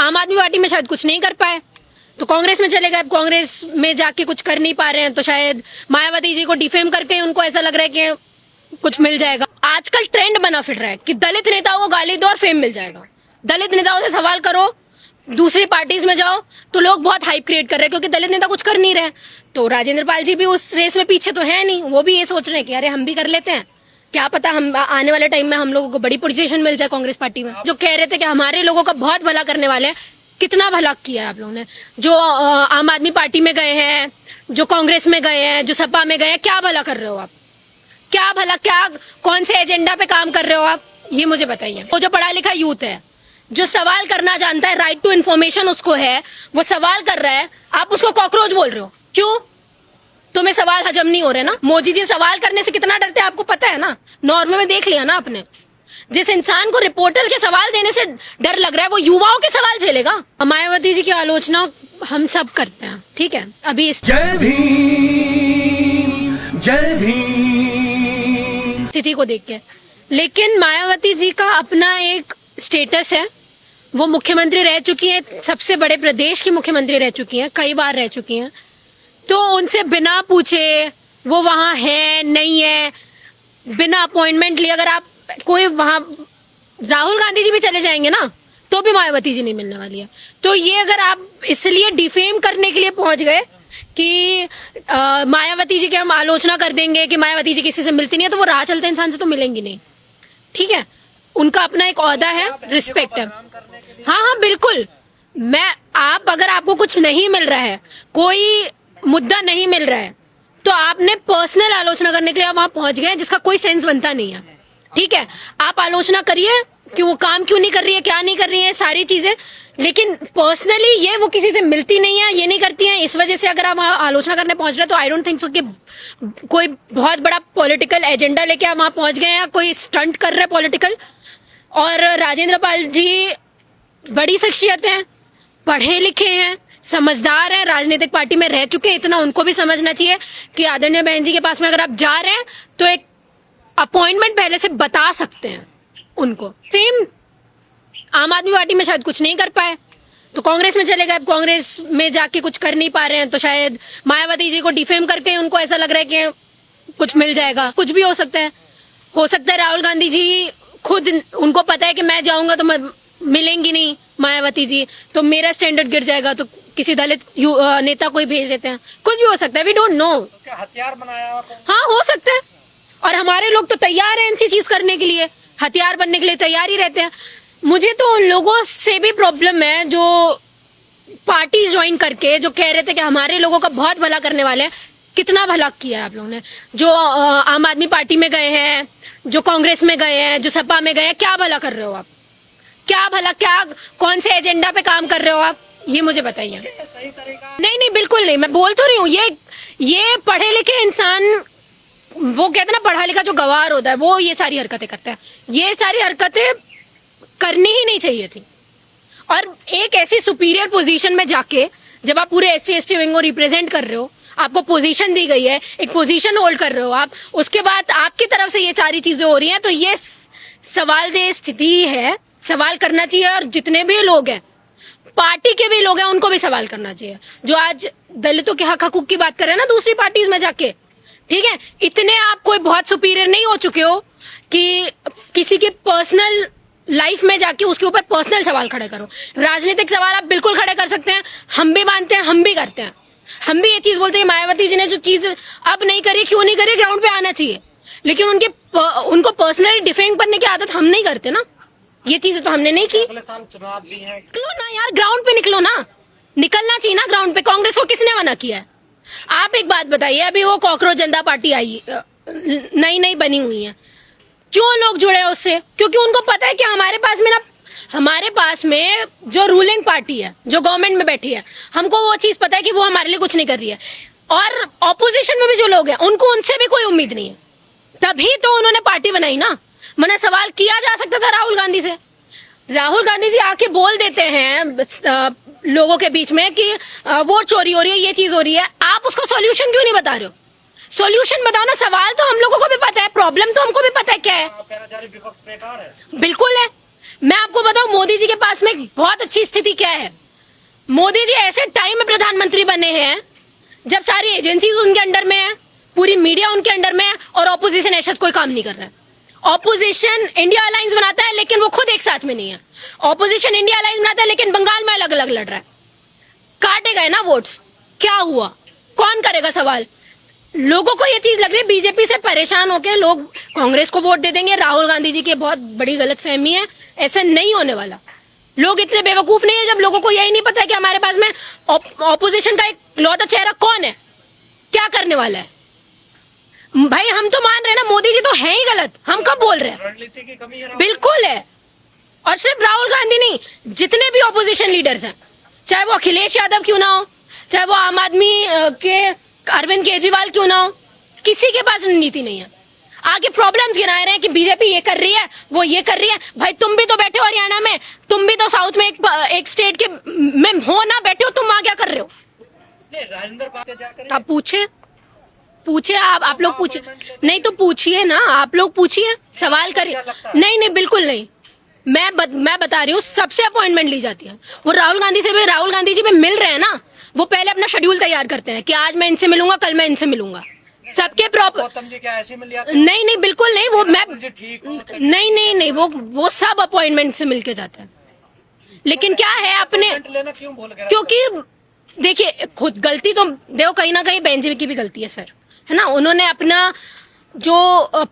आम आदमी पार्टी में शायद कुछ नहीं कर पाए तो कांग्रेस में चले गए। अब कांग्रेस में जाके कुछ कर नहीं पा रहे हैं तो शायद मायावती जी को डिफेम करके उनको ऐसा लग रहा है कि कुछ मिल जाएगा। आजकल ट्रेंड बना फिर रहा है कि दलित नेताओं को गाली दो और फेम मिल जाएगा। दलित नेताओं से सवाल करो, दूसरी पार्टीज में जाओ तो लोग बहुत हाइप क्रिएट कर रहे हैं क्योंकि दलित नेता कुछ कर नहीं रहे। तो राजेंद्र पाल जी भी उस रेस में पीछे तो है नहीं, वो भी ये सोच रहे हैं कि अरे हम भी कर लेते हैं, क्या पता हम आने वाले टाइम में हम लोगों को बड़ी पोजीशन मिल जाए कांग्रेस पार्टी में। जो कह रहे थे कि हमारे लोगों का बहुत भला करने वाले हैं, कितना भला किया है आप लोगों ने। जो आम आदमी पार्टी में गए हैं, जो कांग्रेस में गए हैं, जो सपा में गए हैं, क्या भला कर रहे हो आप? क्या भला, क्या कौन से एजेंडा पे काम कर रहे हो आप, ये मुझे बताइए। वो जो पढ़ा लिखा यूथ है, जो सवाल करना जानता है, राइट टू इन्फॉर्मेशन उसको है, वो सवाल कर रहा है, आप उसको कॉकरोच बोल रहे हो। क्यों? तुम्हें सवाल हजम नहीं हो रहे ना। मोदी जी सवाल करने से कितना डरते हैं आपको पता है ना, नॉर्वे में देख लिया ना आपने। जिस इंसान को रिपोर्टर्स के सवाल देने से डर लग रहा है वो युवाओं के सवाल झेलेगा। मायावती जी की आलोचना हम सब करते हैं, ठीक है। अभी जय भीम, जय भीम स्थिति को देख के, लेकिन मायावती जी का अपना एक स्टेटस है, वो मुख्यमंत्री रह चुकी है, सबसे बड़े प्रदेश की मुख्यमंत्री रह चुकी हैं, कई बार रह चुकी हैं। तो उनसे बिना पूछे वो वहां है नहीं है, बिना अपॉइंटमेंट लिए अगर आप कोई वहां, राहुल गांधी जी भी चले जाएंगे ना तो भी मायावती जी नहीं मिलने वाली है। तो ये अगर आप इसलिए डिफेम करने के लिए पहुंच गए कि मायावती जी की हम आलोचना कर देंगे कि मायावती जी किसी से मिलती नहीं है, तो वो राह चलते इंसान से तो मिलेंगी नहीं, ठीक है। उनका अपना एक ओहदा है, रिस्पेक्ट है। हाँ हाँ बिल्कुल। आप अगर आपको कुछ नहीं मिल रहा है, कोई मुद्दा नहीं मिल रहा है, तो आपने पर्सनल आलोचना करने के लिए वहां पहुंच गए जिसका कोई सेंस बनता नहीं है, ठीक है। आप आलोचना करिए कि वो काम क्यों नहीं कर रही है, क्या नहीं कर रही है, सारी चीजें, लेकिन पर्सनली ये वो किसी से मिलती नहीं है, ये नहीं करती है, इस वजह से अगर आप आलोचना करने पहुंच रहे हैं तो आई डोंट थिंक सो कि कोई बहुत बड़ा पॉलिटिकल एजेंडा लेके आप वहां पहुंच गए हैं, कोई स्टंट कर रहे पॉलिटिकल। और राजेंद्र पाल जी बड़ी शख्सियत हैं, पढ़े लिखे हैं, समझदार है, राजनीतिक पार्टी में रह चुके हैं, इतना उनको भी समझना चाहिए कि आदरणीय बहन जी के पास में अगर आप जा रहे हैं तो एक अपॉइंटमेंट पहले से बता सकते हैं उनको। फेम आम आदमी पार्टी में शायद कुछ नहीं कर पाए तो कांग्रेस में चले गए। अब कांग्रेस में जाके कुछ कर नहीं पा रहे हैं तो शायद मायावती जी को डिफेम करके उनको ऐसा लग रहा है कि कुछ मिल जाएगा। कुछ भी हो सकता है। राहुल गांधी जी खुद, उनको पता है कि मैं जाऊंगा तो मैं मिलेंगी नहीं मायावती जी, तो मेरा स्टैंडर्ड गिर जाएगा, तो किसी दलित नेता को ही भेज देते हैं। कुछ भी हो सकता है, वी डोंट नो। क्या हथियार बनाया? हाँ हो सकता है, और हमारे लोग तो तैयार हैं ऐसी चीज करने के लिए, हथियार बनने के लिए तैयार ही रहते हैं। मुझे तो उन लोगों से भी प्रॉब्लम है जो पार्टी ज्वाइन करके जो कह रहे थे कि हमारे लोगों का बहुत भला करने वाले हैं। कितना भला किया है आप लोगों ने। जो आम आदमी पार्टी में गए हैं, जो कांग्रेस में गए हैं, जो सपा में गए हैं, क्या भला कर रहे हो आप? क्या भला, क्या कौन से एजेंडा पे काम कर रहे हो आप, ये मुझे बताइए। सही तरीका नहीं बिल्कुल नहीं, मैं बोल तो रही हूँ, ये पढ़े लिखे इंसान, वो कहते हैं ना पढ़ा लिखा जो गवार होता है वो ये सारी हरकतें करता है। ये सारी हरकतें करनी ही नहीं चाहिए थी। और एक ऐसी सुपीरियर पोजीशन में जाके जब आप पूरे SC/ST विंग को रिप्रेजेंट कर रहे हो, आपको पोजीशन दी गई है, एक पोजीशन होल्ड कर रहे हो आप, उसके बाद आपकी तरफ से ये सारी चीजें हो रही हैं, तो ये सवालदेह स्थिति है। सवाल करना चाहिए, और जितने भी लोग हैं, पार्टी के भी लोग हैं, उनको भी सवाल करना चाहिए। जो आज दलितों के हक हकूक की बात कर रहे हैं ना दूसरी पार्टीज में जाके, ठीक है, इतने आप कोई बहुत सुपीरियर नहीं हो चुके हो कि किसी की पर्सनल लाइफ में जाके उसके ऊपर पर्सनल सवाल खड़े करो। राजनीतिक सवाल आप बिल्कुल खड़े कर सकते हैं, हम भी मानते हैं, हम भी करते हैं। हम भी ये चीज बोलते हैं मायावती जी ने जो चीज अब नहीं करी, क्यों नहीं करी, ग्राउंड पे आना चाहिए, लेकिन उनको पर्सनली डिफेंड करने की आदत हम नहीं करते ना, ये चीजें तो हमने नहीं की। अगले साल चुनाव भी है, निकलो ना यार, ग्राउंड पे निकलो ना, निकलना चाहिए ना ग्राउंड पे। कांग्रेस को किसने मना किया है? आप एक बात बताइए, अभी वो कॉकरोच जनता पार्टी आई, नई बनी हुई है, क्यों लोग जुड़े हैं उससे? क्योंकि उनको पता है कि हमारे पास में जो रूलिंग पार्टी है, जो गवर्नमेंट में बैठी है, हमको वो चीज पता है कि वो हमारे लिए कुछ नहीं कर रही है। और ऑपोजिशन में भी जो लोग हैं उनको उनसे भी कोई उम्मीद नहीं है, तभी तो उन्होंने पार्टी बनाई ना। मैंने सवाल किया जा सकता था राहुल गांधी से। राहुल गांधी जी आके बोल देते हैं लोगों के बीच में कि वोट चोरी हो रही है, ये चीज हो रही है, आप उसका सॉल्यूशन क्यों नहीं बता रहे हो? सॉल्यूशन बताओ ना। सवाल तो हम लोगों को भी पता है, प्रॉब्लम तो हमको भी पता है क्या है। विपक्ष बेकार है। बिल्कुल है, मैं आपको बताऊं मोदी जी के पास में बहुत अच्छी स्थिति क्या है। मोदी जी ऐसे टाइम में प्रधानमंत्री बने हैं जब सारी एजेंसीज उनके अंडर में है, पूरी मीडिया उनके अंडर में है और ऑपोजिशन ऐसा कोई काम नहीं कर रहा है। ऑपोजिशन इंडिया अलायंस बनाता है लेकिन वो खुद एक साथ में नहीं है। ऑपोजिशन इंडिया अलायंस बनाता है लेकिन बंगाल में अलग अलग लड़ रहा है। काटे गए ना वोट्स, क्या हुआ, कौन करेगा सवाल। लोगों को ये चीज लग रही है बीजेपी से परेशान होकर लोग कांग्रेस को वोट दे देंगे। राहुल गांधी जी की बहुत बड़ी गलतफहमी है, ऐसा नहीं होने वाला। लोग इतने बेवकूफ नहीं है जब लोगों को यही नहीं पता है कि हमारे पास में ऑपोजिशन का एक लौता चेहरा कौन है, क्या करने वाला है। भाई हम तो मान रहे हैं ना मोदी जी तो है ही गलत, हम कब बोल रहे हैं। रणनीति की कमी है। बिल्कुल है। और सिर्फ राहुल गांधी नहीं, जितने भी ऑपोजिशन लीडर्स हैं, चाहे वो अखिलेश यादव क्यों ना हो, चाहे वो आम आदमी के अरविंद केजरीवाल क्यों ना हो, किसी के पास रणनीति नहीं है। आगे प्रॉब्लम्स गिनाए रहे हैं कि बीजेपी ये कर रही है, वो ये कर रही है। भाई तुम भी तो बैठे हो हरियाणा में, तुम भी तो साउथ में एक स्टेट के में हो ना, बैठे हो तुम, वहां क्या कर रहे हो। राजेंद्र पाल क्या करें? आप पूछे आप लोग पूछे नहीं तो पूछिए ना, आप लोग पूछिए, सवाल करिए। नहीं बिल्कुल नहीं। मैं बता रही हूँ, सबसे अपॉइंटमेंट ली जाती है। वो राहुल गांधी जी भी मिल रहे हैं ना, वो पहले अपना शेड्यूल तैयार करते हैं कि आज मैं इनसे मिलूंगा, कल मैं इनसे मिलूंगा। सबके प्रॉपर गौतम जी क्या ऐसे मिल जाते? नहीं बिल्कुल नहीं। वो मैं ठीक नहीं वो सब अपॉइंटमेंट से मिलके जाते हैं। लेकिन क्या है अपने, लेना क्यों भूल गए? क्योंकि देखिए खुद गलती तो देखो कहीं ना कहीं बेंच की भी गलती है सर, है ना। उन्होंने अपना जो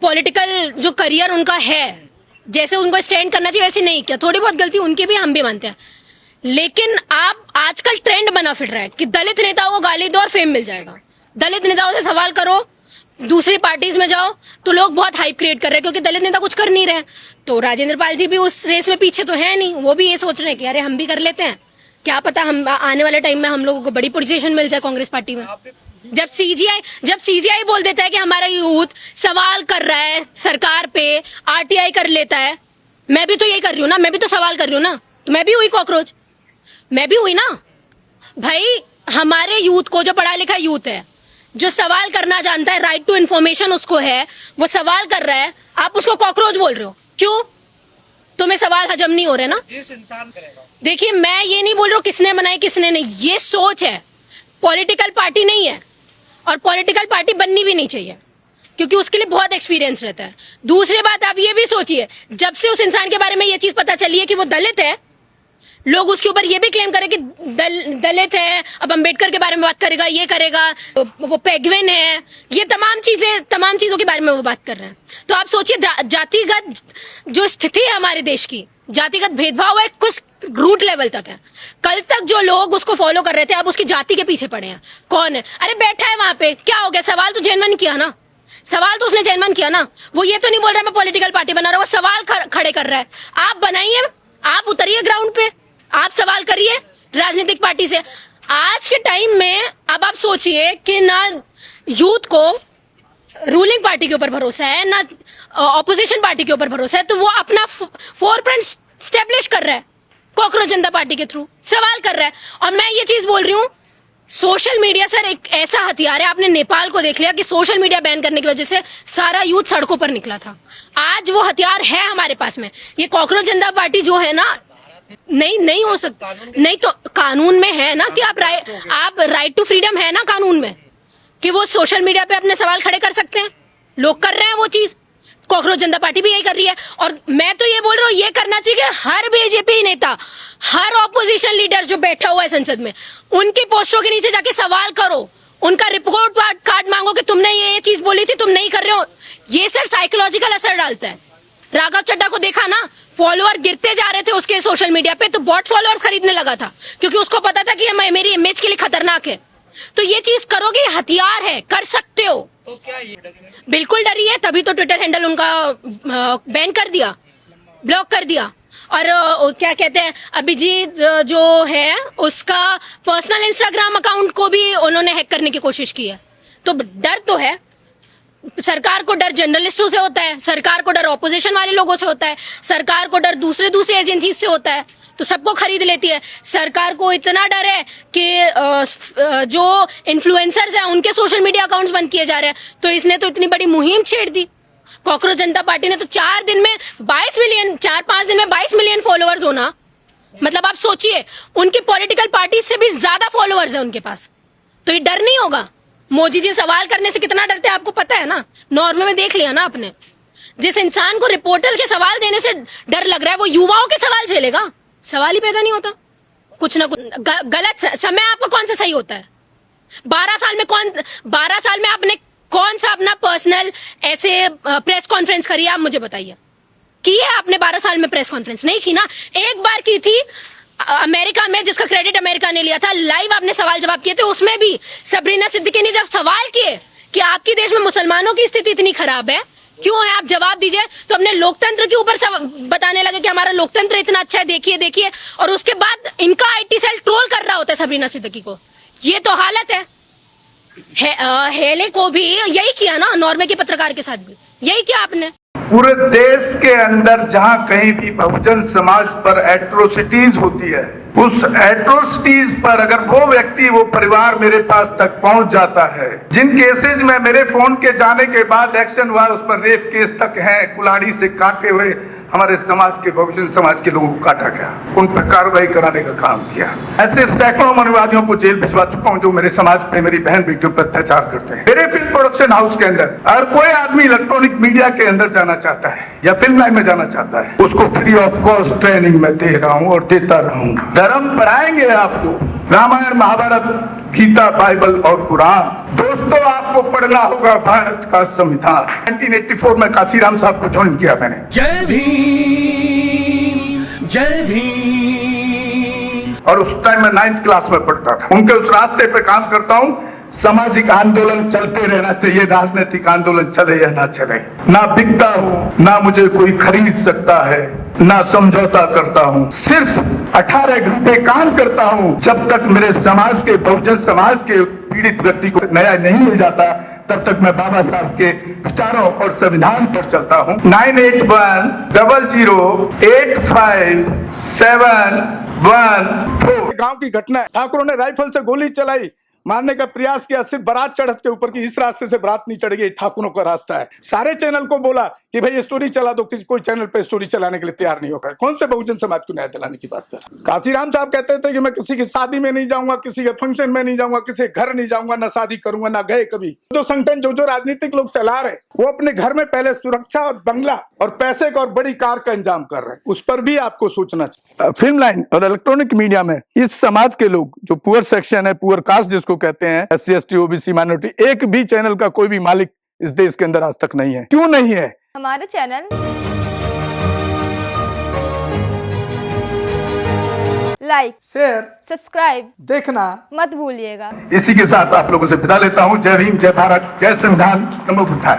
पॉलिटिकल जो करियर उनका है, जैसे उनको स्टैंड करना चाहिए वैसे नहीं किया। थोड़ी बहुत गलती उनकी भी, हम भी मानते हैं। लेकिन आप आजकल ट्रेंड बना फिर रहा है कि दलित नेताओं को गाली दो और फेम मिल जाएगा। दलित नेताओं से सवाल करो, दूसरी पार्टीज में जाओ तो लोग बहुत हाइप क्रिएट कर रहे हैं क्योंकि दलित नेता कुछ कर नहीं रहे। तो राजेंद्र पाल जी भी उस रेस में पीछे तो है नहीं, वो भी ये सोच रहे हैं कि अरे हम भी कर लेते हैं, क्या पता हम आने वाले टाइम में हम लोगों को बड़ी पोजीशन मिल जाए कांग्रेस पार्टी में। जब सीजीआई बोल देता है कि हमारा यूथ सवाल कर रहा है सरकार पे, आरटीआई कर लेता है, मैं भी तो यही कर रही हूँ ना, मैं भी तो सवाल कर रही हूँ ना, तो मैं भी हुई कॉकरोच, मैं भी हुई ना। भाई हमारे यूथ को, जो पढ़ा लिखा यूथ है, जो सवाल करना जानता है, राइट टू इन्फॉर्मेशन उसको है, वो सवाल कर रहा है, आप उसको कॉकरोच बोल रहे हो, क्यों? तुम्हें सवाल हजम नहीं हो रहे ना। जिस इंसान करेगा। देखिए मैं ये नहीं बोल रहा हूँ किसने बनाई किसने नहीं, ये सोच है, पॉलिटिकल पार्टी नहीं है और पॉलिटिकल पार्टी बननी भी नहीं चाहिए क्योंकि उसके लिए बहुत एक्सपीरियंस रहता है। दूसरी बात आप ये भी सोचिए, जब से उस इंसान के बारे में ये चीज पता चली है कि वो दलित है, लोग उसके ऊपर ये भी क्लेम करें कि दलित है, अब अंबेडकर के बारे में बात करेगा, ये करेगा, वो पेगविन है, ये तमाम चीजों के बारे में वो बात कर रहे हैं। तो आप सोचिए जातिगत जो स्थिति है हमारे देश की, जातिगत भेदभाव है कुछ रूट लेवल तक है। कल तक जो लोग उसको फॉलो कर रहे थे अब उसकी जाति के पीछे पड़े हैं। कौन है? अरे बैठा है वहां पे, क्या हो गया? सवाल तो जेन्युइन किया ना, सवाल तो उसने जेन्युइन किया ना। वो ये तो नहीं बोल रहा मैं पॉलिटिकल पार्टी बना रहा हूँ, वो सवाल खड़े कर रहा है। आप बनाइए, आप उतरिए ग्राउंड पे, आप सवाल करिए राजनीतिक पार्टी से। आज के टाइम में अब आप सोचिए कि ना यूथ को रूलिंग पार्टी के ऊपर भरोसा है, ना ऑपोजिशन पार्टी के ऊपर भरोसा है, तो वो अपना फोरफ्रंट स्टेब्लिश कर रहा है कॉकरोच जनता पार्टी के थ्रू, सवाल कर रहा है। और मैं ये चीज बोल रही हूँ, सोशल मीडिया सर एक ऐसा हथियार है। आपने नेपाल को देख लिया कि सोशल मीडिया बैन करने की वजह से सारा यूथ सड़कों पर निकला था। आज वो हथियार है हमारे पास में। ये कॉकरोच जनता पार्टी जो है ना, नहीं हो सकता। नहीं तो कानून में है ना कि आप राइट टू फ्रीडम है ना कानून में, कि वो सोशल मीडिया पे अपने सवाल खड़े कर सकते हैं। लोग कर रहे हैं वो चीज, कॉकरोच जनता पार्टी भी यही कर रही है। और मैं तो ये बोल रहा हूँ, ये करना चाहिए कि हर बीजेपी नेता, हर ऑपोजिशन लीडर जो बैठा हुआ है संसद में, उनकी पोस्टरों के नीचे जाके सवाल करो, उनका रिपोर्ट कार्ड मांगो कि तुमने ये चीज बोली थी, तुम नहीं कर रहे हो। ये सर साइकोलॉजिकल असर डालता है। राघव चड्ढा को देखा ना, फॉलोअर गिरते जा रहे थे उसके सोशल मीडिया पे, तो बॉट फॉलोअर्स खरीदने लगा था क्योंकि उसको पता था कि ये मेरी इमेज के लिए खतरनाक है। तो ये चीज करोगे, हथियार है, कर सकते हो। तो क्या ये बिल्कुल डरी है, तभी तो ट्विटर हैंडल उनका बैन कर दिया, ब्लॉक कर दिया। और क्या कहते हैं, अभिजीत जो है उसका पर्सनल इंस्टाग्राम अकाउंट को भी उन्होंने हैक करने की कोशिश की है। तो डर तो है, सरकार को डर जर्नलिस्टों से होता है, सरकार को डर ऑपोजिशन वाले लोगों से होता है, सरकार को डर दूसरे एजेंसी से होता है, तो सबको खरीद लेती है। सरकार को इतना डर है कि जो इन्फ्लुएंसर्स हैं उनके सोशल मीडिया अकाउंट्स बंद किए जा रहे हैं, तो इसने तो इतनी बड़ी मुहिम छेड़ दी। कॉकरोच जनता पार्टी ने तो 4 दिन में 22 मिलियन, 4-5 दिन में 22 मिलियन फॉलोअर्स होना, मतलब आप सोचिए उनकी पॉलिटिकल पार्टी से भी ज्यादा फॉलोअर्स है उनके पास, तो ये डर नहीं होगा? मोदी जी सवाल करने से कितना डरते हैं आपको पता है ना, नॉर्वे में देख लिया ना आपने। जिस इंसान को रिपोर्टर्स के सवाल देने से डर लग रहा है वो युवाओं के सवाल झेलेगा? सवाल ही पैदा नहीं होता। कुछ ना कुछ गलत समय आपका कौन सा सही होता है? 12 साल में आपने कौन सा अपना पर्सनल ऐसे प्रेस कॉन्फ्रेंस करी है? आप मुझे बताइए, की है आपने 12 साल में प्रेस कॉन्फ्रेंस? नहीं की ना। एक बार की थी अमेरिका में, जिसका क्रेडिट अमेरिका ने लिया था, लाइव आपने सवाल जवाब किए थे, उसमें भी सबरीना सिद्दीकी ने जब सवाल किए कि आपके देश में मुसलमानों की स्थिति इतनी खराब है, क्यों है, आप जवाब दीजिए, तो अपने लोकतंत्र के ऊपर बताने लगे कि हमारा लोकतंत्र इतना अच्छा है, देखिए देखिए, और उसके बाद इनका आईटी सेल ट्रोल कर रहा होता है सबरीना सिद्दीकी को। ये तो हालत है। हेले को भी यही किया ना, नॉर्वे के पत्रकार के साथ भी यही किया आपने। पूरे देश के अंदर जहां कहीं भी बहुजन समाज पर एट्रोसिटीज होती है, उस एट्रोसिटीज पर अगर वो व्यक्ति, वो परिवार मेरे पास तक पहुंच जाता है, जिन केसेज में मेरे फोन के जाने के बाद एक्शन हुआ, उस पर रेप केस तक है, कुल्हाड़ी से काटे हुए हमारे समाज के, बहुजन समाज के लोगों को काटा गया, उन पर कार्रवाई कराने का काम किया। ऐसे सैकड़ों मनुवादियों को जेल भिजवा चुका हूं जो मेरे समाज पे, मेरी बहन बेटियों पर अत्याचार करते हैं। मेरे फिल्म प्रोडक्शन हाउस के अंदर अगर कोई आदमी इलेक्ट्रॉनिक मीडिया के अंदर जाना चाहता है या फिल्म लाइन में जाना चाहता है, उसको फ्री ऑफ कॉस्ट ट्रेनिंग में दे रहा हूं और देता रहूंगा। धर्म पढ़ाएंगे आपको, रामायण, महाभारत, गीता, बाइबल और कुरान। दोस्तों, आपको पढ़ना होगा भारत का संविधान। 1984 में काशीराम साहब को ज्वाइन किया मैंने। जय भीम, जय भीम। और उस टाइम मैं 9th क्लास में पढ़ता था। उनके उस रास्ते पे काम करता हूँ। सामाजिक आंदोलन चलते रहना चाहिए, राजनीतिक आंदोलन चले या ना चले। ना बिकता हूँ, ना मुझे कोई खरीद सकता है, ना समझौता करता हूँ। सिर्फ 18 घंटे काम करता हूँ। जब तक मेरे समाज के, बहुजन समाज के पीड़ित व्यक्ति को न्याय नहीं मिल जाता, तब तक मैं बाबा साहब के विचारों और संविधान पर चलता हूँ। 9810085714। गांव की घटना है, ठाकुरों ने राइफल से गोली चलाई, मारने का प्रयास किया, सिर्फ बारात चढ़त के ऊपर की, इस रास्ते से बारात नहीं चढ़ेगी, ठाकुरों का रास्ता है। सारे चैनल को बोला कि भाई स्टोरी चला दो, किसी कोई चैनल पे स्टोरी चलाने के लिए तैयार नहीं होगा। कौन से बहुजन समाज को न्याय दिलाने की बात कर? काशीराम साहब कहते थे कि मैं किसी की शादी में नहीं जाऊंगा, किसी के फंक्शन में नहीं जाऊंगा, किसी घर नहीं जाऊंगा, ना शादी करूंगा, ना गए कभी। जो संगठन, जो राजनीतिक लोग चला रहे, वो अपने घर में पहले सुरक्षा और बंगला और पैसे का और बड़ी कार का इंतजाम कर रहे हैं। उस पर भी आपको सोचना चाहिए। फिल्म लाइन और इलेक्ट्रॉनिक मीडिया में इस समाज के लोग, जो पुअर सेक्शन है, पुअर कास्ट जिसको कहते हैं, SC ST OBC माइनॉरिटी, एक भी चैनल का कोई भी मालिक इस देश के अंदर आज तक नहीं है। क्यों नहीं है? हमारा चैनल लाइक, शेयर, सब्सक्राइब देखना मत भूलिएगा। इसी के साथ आप लोगों से विदा लेता हूँ। जय भीम, जय भारत, जय संविधान, नमो बुद्धाय।